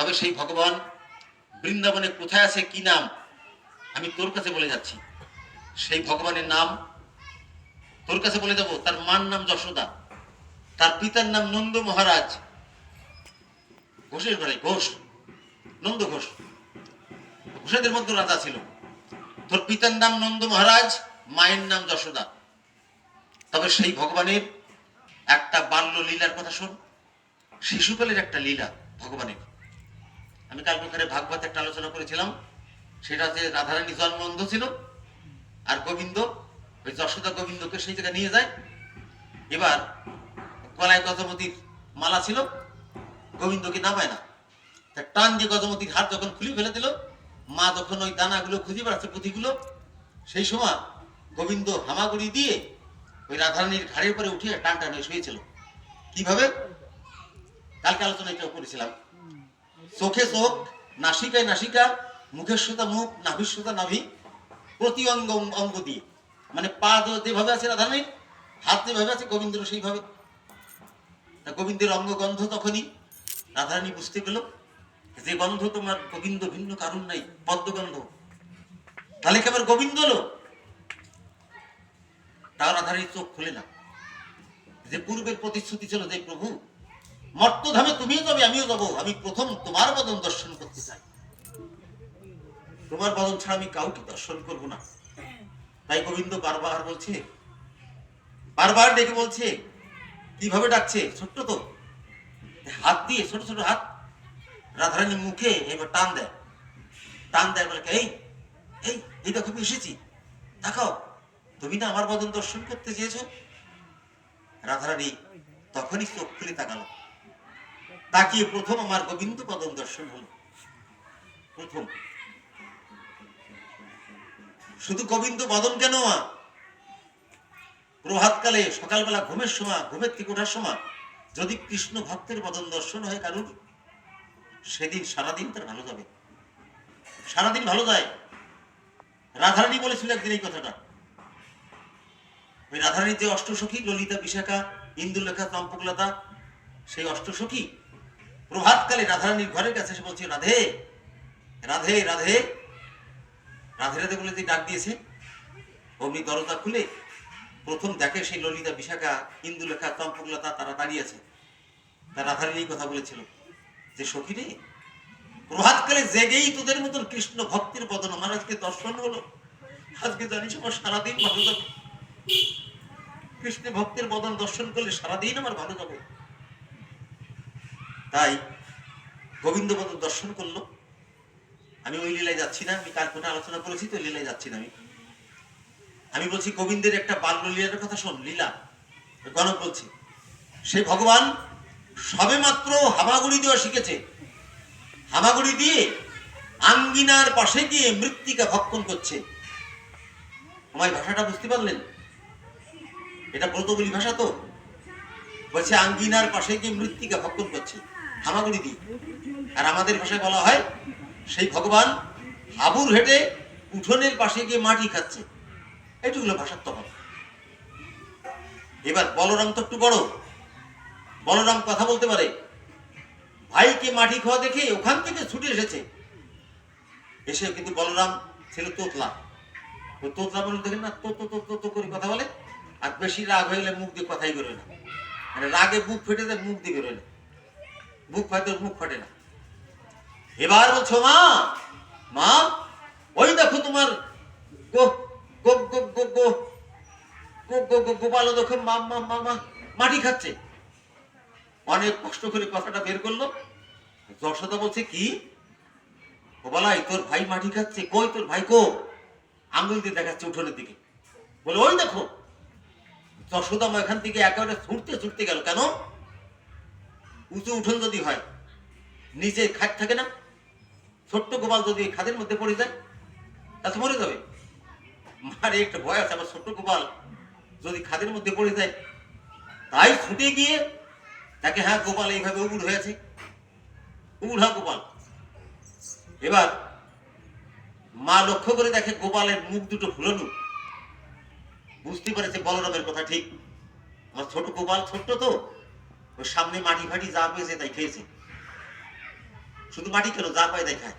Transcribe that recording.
তবে সেই ভগবান বৃন্দাবনে কোথায় আছে, কি নাম, আমি তোর কাছে বলে যাচ্ছি। সেই ভগবানের নাম তোর কাছে বলে দেবো। তার মার নাম যশোদা, তার পিতার নাম নন্দ মহারাজ, ঘোষের ঘরে ঘোষ, নন্দ ঘোষ, ঘোষেদের মধ্যে রাজা ছিল। তোর পিতার নাম নন্দ মহারাজ, মায়ের নাম যশোদা। তবে সেই ভগবানের একটা বাল্য লীলার কথা শোন। শিশুকালের একটা লীলা ভগবানের। আমি কাল ওখানে ভাগবত একটা আলোচনা করেছিলাম, সেটা হচ্ছে রাধারানী জন্মন্ধ ছিল, আর গোবিন্দ, ওই যশোদা গোবিন্দকে সেই জায়গায় নিয়ে যায়। এবার গলায় গজমতির মালা ছিল, গোবিন্দকে নামায় না, টান দিয়ে গজমতির হাত যখন খুলে ফেলে দিল, মা যখন ওই দানাগুলো খুঁজে বেড়াচ্ছে পুঁথিগুলো, সেই সময় গোবিন্দ হামাগুড়ি দিয়ে ওই রাধারানীর ঘাড়ের উপরে উঠে টান টান হয়ে শুয়েছিল। কিভাবে? কালকে আলোচনা এটাও করেছিলাম। চোখে চোখ, নাসিকায় নাসিকা, মুখের সুতা মুখ, নাভির সুতা নাভি, প্রতি অঙ্গ অঙ্গ দিয়ে, মানে পা যেভাবে আছে রাধারানীর, হাত যেভাবে আছে গোবিন্দের সেইভাবে। গোবিন্দের অঙ্গগন্ধ তখনই রাধারানী বুঝতে পেল যে গন্ধ তোমার গোবিন্দ, ভিন্ন কারণ নাই, পদ্মগন্ধ। তাহলে কি আমার গোবিন্দ হলো? তাও রাধারানীর চোখ খুলে না। যে পূর্বের প্রতিশ্রুতি ছিল যে প্রভু মর্তধামে তুমিও যাবে, আমিও যাবো, আমি প্রথম তোমার বদন দর্শন করতে চাই, তোমার বদন ছাড়া আমি কাউকে দর্শন করব না। তাই গোবিন্দ বারবার বলছে, বারবার ডেকে বলছে। কিভাবে ডাকছে? ছোট্ট তো, হাত দিয়ে, ছোট ছোট হাত রাধারানীর মুখে এবার টান দেয়, টান দেয়, বলে এই এই এই দেখো আমি এসেছি, দেখাও, তুমি না আমার বদন দর্শন করতে চেয়েছো। রাধারানী তখনই চোখ খুলে তাকালো, তাকিয়ে প্রথম আমার গোবিন্দ বদন দর্শন হলো। প্রথম। শুধু গোবিন্দ বদন কেন, প্রভাতকালে সকালবেলা ঘুমের সময়, ঘুমের থেকে ওঠার সময় যদি কৃষ্ণ ভক্তের বদন দর্শন হয় কারুর, সেদিন সারাদিন তার ভালো যাবে, সারাদিন ভালো যায়। রাধারানী বলেছিল একদিন এই কথাটা। ওই রাধারানীর যে অষ্টসখী, ললিতা, বিশাখা, ইন্দুলেখা, চম্পকলতা, সেই অষ্টসখী প্রভাতকালে রাধারানীর ঘরের কাছে এসে বলছে, রাধে রাধে রাধে, রাধে রাধে বলে যে ডাক দিয়েছে। অমনি দরজা খুলে প্রথম দেখে সেই ললিতা, বিশাখা, ইন্দুলেখা, চম্পকলতা তারা দাঁড়িয়ে আছে। তার রাধারানী কথা বলেছিল যে সখী রে, প্রভাতকালে জেগেই তোদের মতন কৃষ্ণ ভক্তের বদন আমার আজকে দর্শন হলো, আজকে জানিস আমার সারাদিন ভালো যাবে, কৃষ্ণ ভক্তের বদন দর্শন করলে সারাদিন আমার ভালো যাবে। তাই গোবিন্দ বদন দর্শন করলো। আমি ওই লীলায় যাচ্ছি না, আমি কাল কোথায় আলোচনা করেছি তো, লীলায় যাচ্ছি না। আমি বলছি গোবিন্দের একটা বাল্য লীলার কথা শোন। লীলা গণক বলছি, সেই ভগবান সবে মাত্র হামাগুড়ি দেওয়া শিখেছে, হামাগুড়ি দিয়ে আঙ্গিনার পাশে গিয়ে মৃত্তিকা ভক্ষণ করছে। আমার ভাষাটা বুঝতে পারলেন? এটা ব্রতবলী ভাষা তো। বলছে আঙ্গিনার পাশে গিয়ে মৃত্তিকা ভক্ষণ করছে হামাগুড়ি দিয়ে। আর আমাদের ভাষায় বলা হয় সেই ভগবান হাবুর হেঁটে উঠোনের পাশে গিয়ে মাটি খাচ্ছে। এটুকুলো ভাষার তফাৎ। এবার বলরাম তো একটু বড়, বলরাম কথা বলতে পারে। ভাইকে মাটি খাওয়া দেখে ওখান থেকে ছুটে এসেছে, এসে কিন্তু বলরাম ছিল তোতলা। ওই তোতলা বলে দেখেন না, তো তো তো তো করে কথা বলে, আর বেশি রাগ হয়ে গেলে মুখ দিয়ে কথাই বেরোয় না। মানে রাগে বুক ফেটে যায়, মুখ দিয়ে বেরোয় না, বুক ফাটে, মুখ ফাটে না। এবার বলছো মা, মা ওই দেখো তোমার গোপাল দেখো মাটি খাচ্ছে। অনেক কষ্ট করে কথাটা বের করলো। যশোদা বলছে কি? গোপালাই তোর ভাই মাটি খাচ্ছে? কই তোর ভাই, কো? আঙুল দিয়ে দেখাচ্ছে উঠোনের দিকে, বলে ওই দেখো। যশোদা এখান থেকে একেবারে ছুটতে ছুটতে গেল। কেন? উঁচু উঠোন যদি হয়, নিচে খাট থাকে না, ছোট্ট গোপাল যদি খাদের মধ্যে পড়ে যায় তাতে মরে যাবে। মারে একটা ভয় আছে, আমার ছোট্ট গোপাল যদি খাদের মধ্যে পড়ে যায়। তাই ছুটে গিয়ে তাকে, হ্যাঁ গোপাল এইভাবে উবুড় হয়েছে, উবুড়া গোপাল। এবার মা লক্ষ্য করে দেখে গোপালের মুখ দুটো ফুলানো। বুঝতে পারেছে বলরামের কথা ঠিক, আমার ছোট গোপাল ছোট্ট তো, ওর সামনে মাটি ফাটি যা পেয়েছে তাই খেয়েছে। শুধু মাটি কেন, যা পায় তাই খায়।